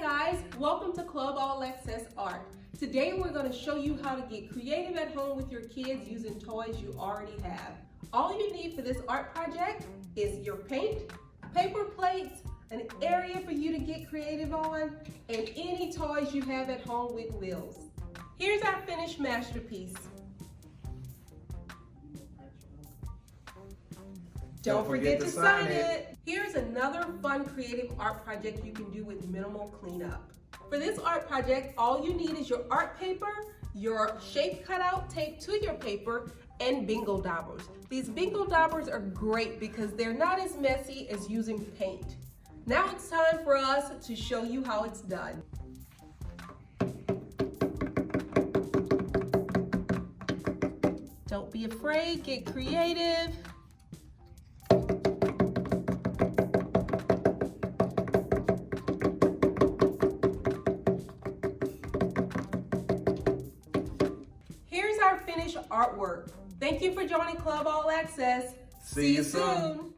guys, welcome to Club All Access Art. Today we're going to show you how to get creative at home with your kids using toys you already have. All you need for this art project is your paint, paper plates, an area for you to get creative on, and any toys you have at home with wheels. Here's our finished masterpiece. Don't forget to sign it. Here's another fun creative art project you can do with minimal cleanup. For this art project, all you need is your art paper, your shape cutout taped to your paper, and bingo daubers. These bingo daubers are great because they're not as messy as using paint. Now it's time for us to show you how it's done. Don't be afraid, get creative. Here's our finished artwork. Thank you for joining Club All Access. See you soon.